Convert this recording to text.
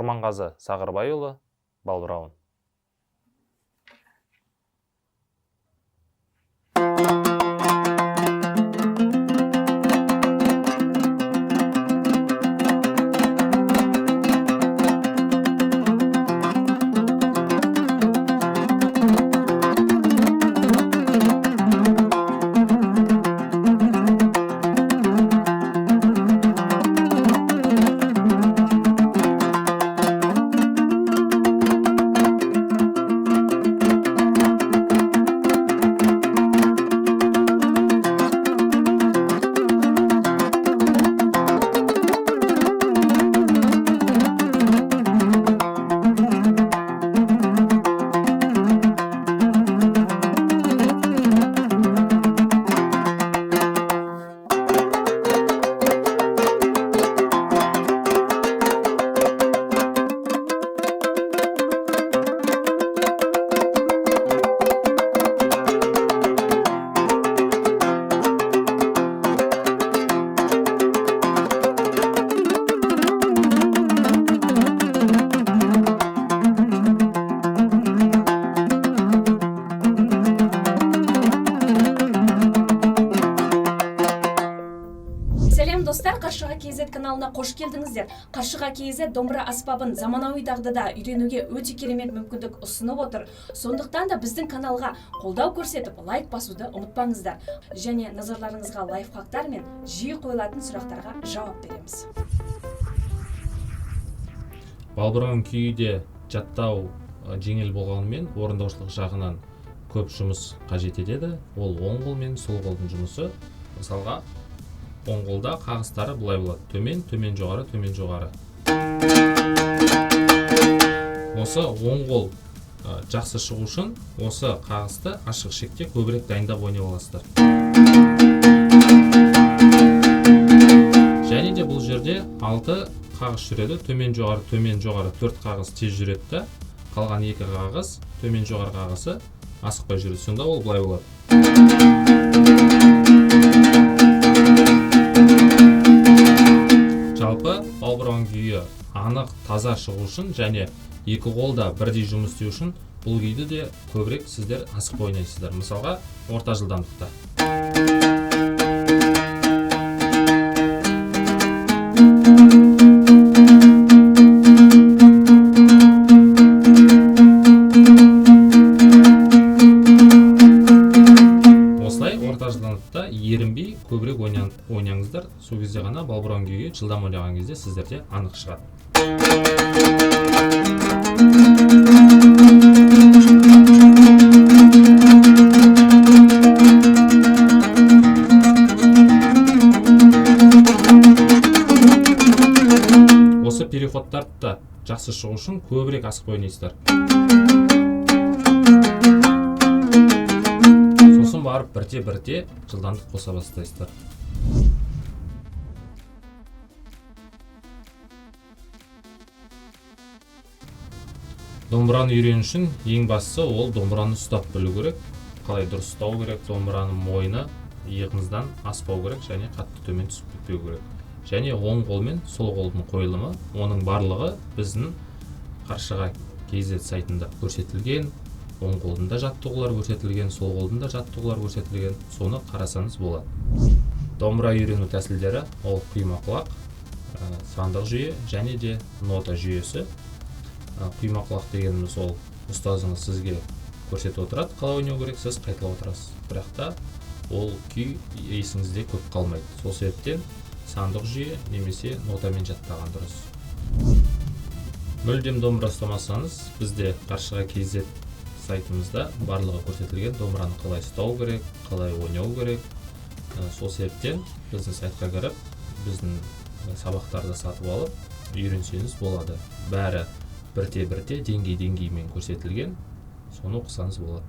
Құрманғазы Сағырбайұлы, Балбырауын. Достар, Қаршыға KZ каналына қош келдіңіздер. Қаршыға KZ домбыра аспабын заманауи дағдыда үйренуге өте керемет мүмкіндік ұсынып отыр. Сондықтан да біздің каналға қолдау көрсетіп, лайк басуды ұмытпаңыздар. Және назарларыңызға лайфхактар мен жиі қойылатын сұрақтарға жауап береміз. Балбырауын күйде жаттау жеңіл болғанымен, орындаушылық жағынан көп жұмыс қажет етеді. Ол оң қол мен сол қолдың жұмысы. Мысалға, оң қолда қағыстары бұлай болады. Төмен, төмен, жоғары, төмен, жоғары. Осы оң қол жақсы шығу үшін осы қағысты ашық шекте көбірек дайындап ойнай аласыздар. Және де бұл жерде 6 қағыс жүреді. Төмен, жоғары, 4 қағыс тез жүреді да, қалған 2 қағыс, төмен, жоғары қағысы асықпай жүреді. Сонда ол бұлай болады. Жалпы балбырауын күйі анық, таза шығу үшін және екі қолда бірдей жұмыс істеу үшін бұл күйді де көбірек сіздер асықпай ойнайсыздар. Мысалға, орта жылдамдықта. Осылай орта жылдамдықта ерінбей көбірек ойнаңыздар. Сол кезде ғана балбырауын күйі жылдам ойнаған кезде сіздерде анық шығады. Осы переходтарды да жақсы шығу үшін көбірек асықпай ойнайсыздар. Сосын барып бірте-бірте жылдамдық қоса бастайсыздар. Домбыраны үйрену үшін ең бастысы ол домбыраны ұстап білу керек. Қалай дұрыс ұстау керек, домбыраның мойны иығыңыздан аспау керек және қатты төмен түсіп кетпеу керек. Және оң қол мен сол қолдың қойылымы, оның барлығы біздің Қаршыға KZ сайтында көрсетілген. Оң қолдың да жаттығулар көрсетілген, сол қолдың да жаттығулар көрсетілген. Соны қарасаңыз болады. Домбыра үйрену тәсілдері ол құйма құлақ, сандық жүйе және де нота жүйесі. Құйма құлақ дегеніміз ол ұстазыңыз сізге көрсетіп отырады, қалай ойнау керек, сіз қайталап отырасыз. Бірақ та ол күй есіңізде көп қалмайды. Сол себептен сандық жүйе немесе нотамен жаттаған дұрыс. Мүлдем домбыра ұстамасаңыз, бізде Қаршыға KZ сайтымызда барлығы көрсетілген. Домбыраны қалай ұстау керек, қалай ойнау керек. Сол себептен біздің сайтқа кіріп, біздің сабақтарды сатып алып, үйренсеңіз болады. Бәрі бірте-бірте деңгей-деңгеймен көрсетілген. Соны оқысаңыз болады.